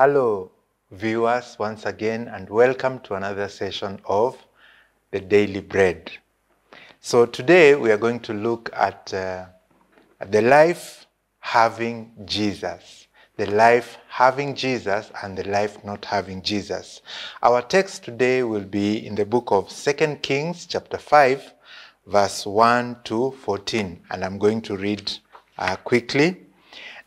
Hello, viewers, once again, and welcome to another session of the Daily Bread. So today we are going to look at the life having Jesus. The life having Jesus and the life not having Jesus. Our text today will be in the book of 2 Kings chapter 5, verse 1 to 14. And I'm going to read quickly.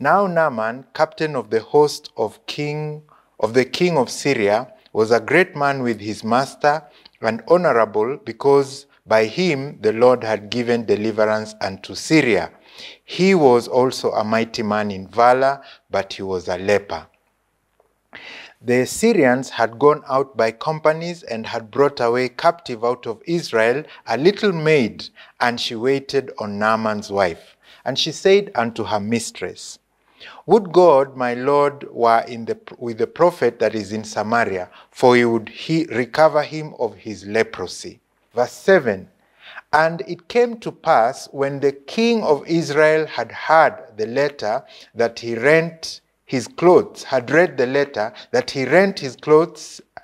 Now Naaman, captain of the host of the king of Syria, was a great man with his master and honorable, because by him the Lord had given deliverance unto Syria. He was also a mighty man in valor, but he was a leper. The Syrians had gone out by companies and had brought away captive out of Israel a little maid, and she waited on Naaman's wife. And she said unto her mistress, Would God, my Lord, were with the prophet that is in Samaria, for he would recover him of his leprosy. Verse 7, And it came to pass, when the king of Israel had heard the letter, that he rent his clothes,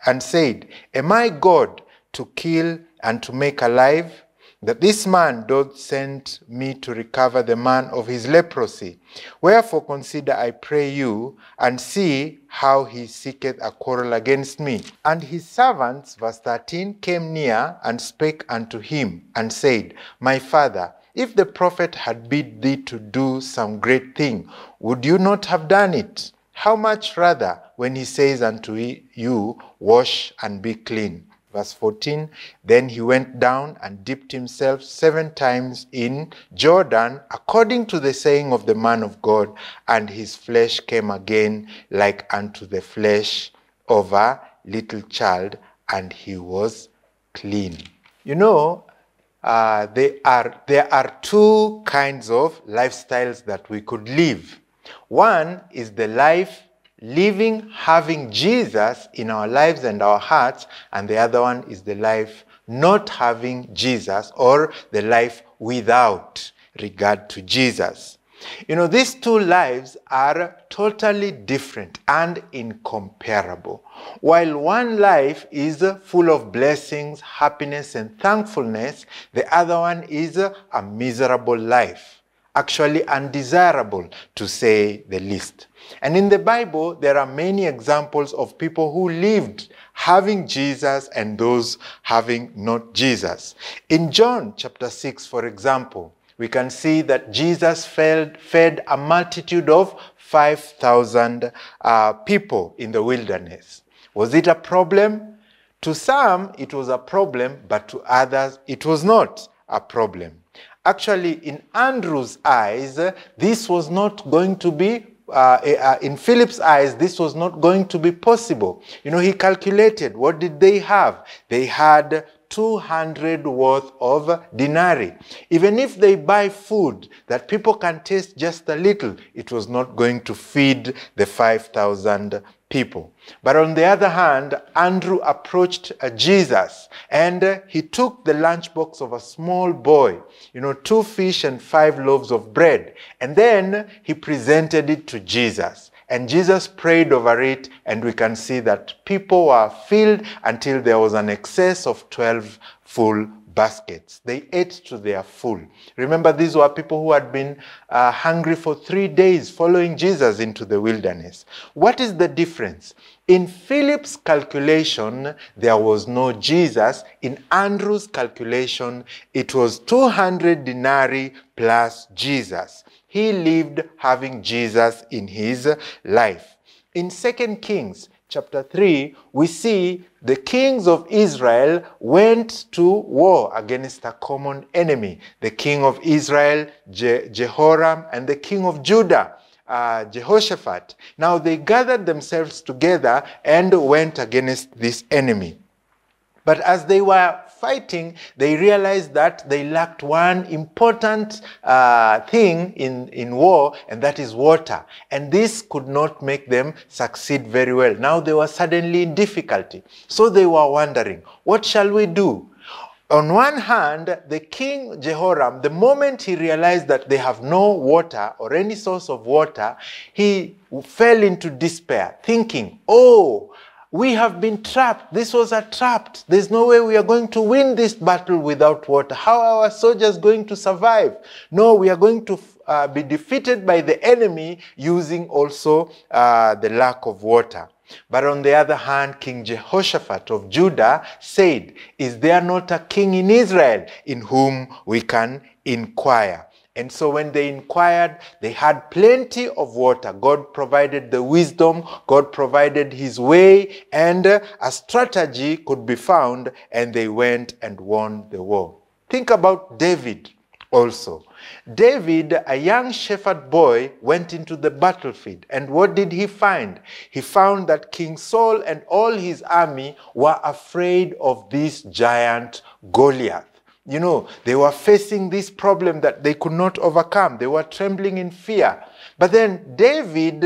and said, Am I God to kill and to make alive? That this man doth send me to recover the man of his leprosy. Wherefore consider, I pray you, and see how he seeketh a quarrel against me. And his servants, verse 13, came near and spake unto him, and said, My father, if the prophet had bid thee to do some great thing, would you not have done it? How much rather when he says unto you, Wash and be clean? Verse 14, Then he went down and dipped himself 7 times in Jordan, according to the saying of the man of God, and his flesh came again like unto the flesh of a little child, and he was clean. You know, there are 2 kinds of lifestyles that we could live. One is the life living, having Jesus in our lives and our hearts, and the other one is the life not having Jesus, or the life without regard to Jesus. You know, these 2 lives are totally different and incomparable. While one life is full of blessings, happiness, and thankfulness, the other one is a miserable life. Actually undesirable, to say the least. And in the Bible, there are many examples of people who lived having Jesus and those having not Jesus. In John chapter 6, for example, we can see that Jesus fed a multitude of 5,000 people in the wilderness. Was it a problem? To some, it was a problem, but to others, it was not a problem. Actually, in Andrew's eyes, this was not going to be, in Philip's eyes, this was not going to be possible. You know, he calculated, what did they have? They had 200 worth of denarii. Even if they buy food that people can taste just a little, it was not going to feed the 5,000 people. But on the other hand, Andrew approached Jesus, and he took the lunchbox of a small boy, 2 fish and 5 loaves of bread, and then he presented it to Jesus. And Jesus prayed over it, and we can see that people were filled until there was an excess of 12 full baskets. They ate to their full. Remember, these were people who had been hungry for 3 days following Jesus into the wilderness. What is the difference? In Philip's calculation, there was no Jesus. In Andrew's calculation, it was 200 denarii plus Jesus. He lived having Jesus in his life. In 2 Kings chapter 3, we see the kings of Israel went to war against a common enemy. The king of Israel, Jehoram, and the king of Judah, Jehoshaphat. Now they gathered themselves together and went against this enemy. But as they were fighting, they realized that they lacked one important thing in war, and that is water. And this could not make them succeed very well. Now they were suddenly in difficulty. So they were wondering, what shall we do? On one hand, the king Jehoram, the moment he realized that they have no water or any source of water, he fell into despair, thinking, oh, we have been trapped. This was a trap. There's no way we are going to win this battle without water. How are our soldiers going to survive? No, we are going to be defeated by the enemy using also the lack of water. But on the other hand, King Jehoshaphat of Judah said, is there not a king in Israel in whom we can inquire? And so when they inquired, they had plenty of water. God provided the wisdom, God provided his way, and a strategy could be found, and they went and won the war. Think about David also. David, a young shepherd boy, went into the battlefield. And what did he find? He found that King Saul and all his army were afraid of this giant Goliath. You know, they were facing this problem that they could not overcome. They were trembling in fear. But then David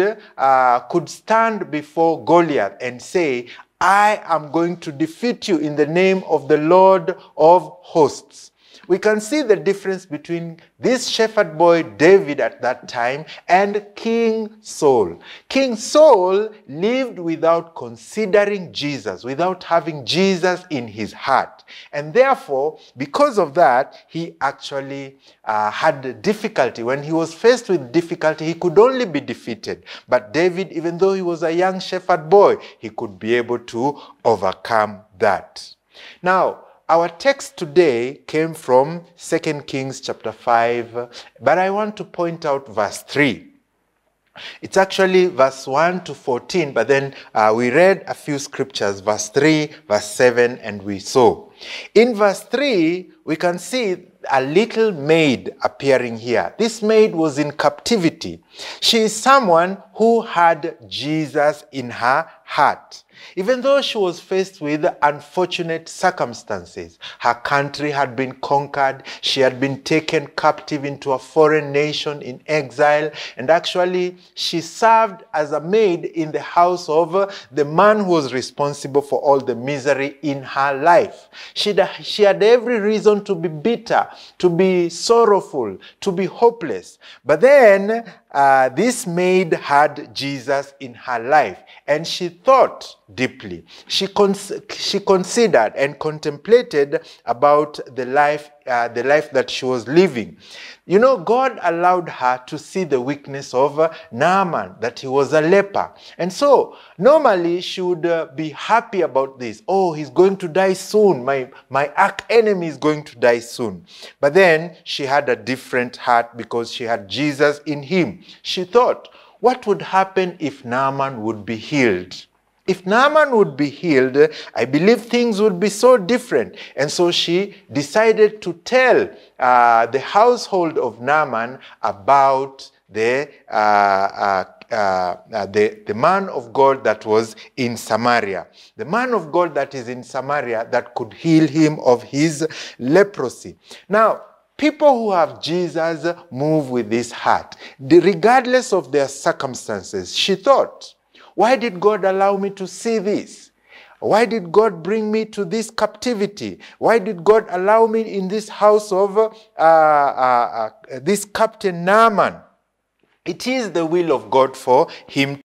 could stand before Goliath and say, I am going to defeat you in the name of the Lord of hosts. We can see the difference between this shepherd boy David at that time and King Saul. King Saul lived without considering Jesus, without having Jesus in his heart. And therefore, because of that, he actually had difficulty. When he was faced with difficulty, he could only be defeated. But David, even though he was a young shepherd boy, he could be able to overcome that. Now, our text today came from 2 Kings chapter 5, but I want to point out verse 3. It's actually verse 1 to 14, but then we read a few scriptures, verse 3, verse 7, and we saw. In verse 3, we can see a little maid appearing here. This maid was in captivity. She is someone who had Jesus in her heart. Even though she was faced with unfortunate circumstances, her country had been conquered, she had been taken captive into a foreign nation in exile, and actually she served as a maid in the house of the man who was responsible for all the misery in her life. She had every reason to be bitter, to be sorrowful, to be hopeless. But then this maid had Jesus in her life, and she thought deeply. She considered and contemplated about the life that she was living. You know, God allowed her to see the weakness of Naaman, that he was a leper. And so, normally she would be happy about this. Oh, he's going to die soon. My arch enemy is going to die soon. But then she had a different heart because she had Jesus in him. She thought, what would happen if Naaman would be healed? If Naaman would be healed, I believe things would be so different. And so she decided to tell the household of Naaman about the man of God that was in Samaria. The man of God that is in Samaria that could heal him of his leprosy. Now, people who have Jesus move with this heart, regardless of their circumstances. She thought, why did God allow me to see this? Why did God bring me to this captivity? Why did God allow me in this house of this Captain Naaman? It is the will of God for him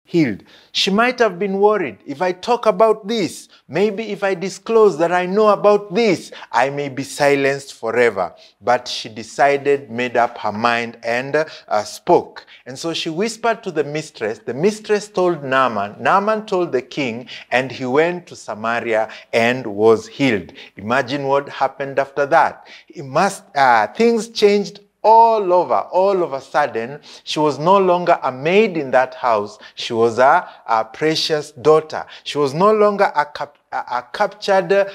healed. She might have been worried. If I talk about this, maybe if I disclose that I know about this, I may be silenced forever. But she decided, made up her mind, and spoke. And so she whispered to the mistress. The mistress told Naaman. Naaman told the king, and he went to Samaria and was healed. Imagine what happened after that. Things changed all over. All of a sudden, she was no longer a maid in that house. She was a precious daughter. She was no longer a captured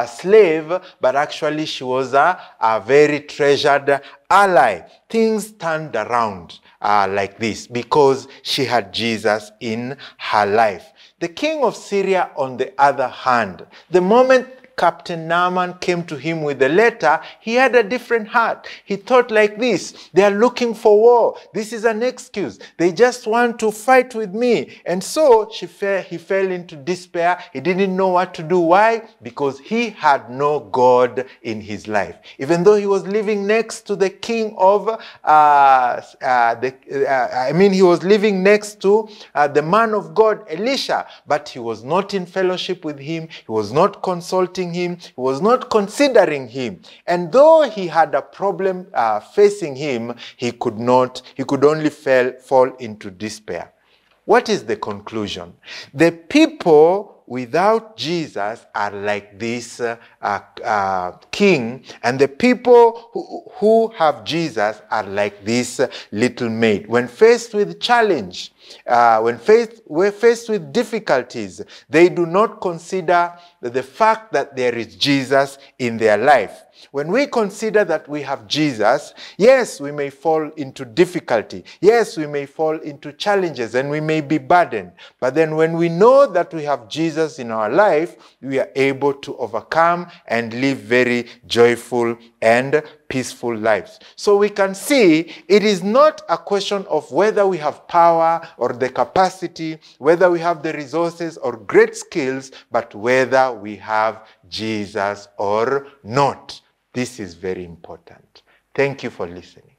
slave, but actually she was a very treasured ally. Things turned around like this because she had Jesus in her life. The king of Syria, on the other hand, the moment Captain Naaman came to him with a letter, he had a different heart. He thought like this: they are looking for war. This is an excuse. They just want to fight with me. And so he fell into despair. He didn't know what to do. Why? Because he had no God in his life. Even though he was living next to the king of, he was living next to the man of God, Elisha, but he was not in fellowship with him. He was not consulting him. He was not considering him. And though he had a problem facing him, he could only fall into despair. What is the conclusion? The people without Jesus are like this king, and the people who have Jesus are like this little maid. When faced with challenge, when faced with difficulties, they do not consider the fact that there is Jesus in their life. When we consider that we have Jesus, yes, we may fall into difficulty. Yes, we may fall into challenges and we may be burdened. But then when we know that we have Jesus in our life, we are able to overcome and live very joyful and peaceful lives. So we can see it is not a question of whether we have power or the capacity, whether we have the resources or great skills, but whether we have Jesus or not. This is very important. Thank you for listening.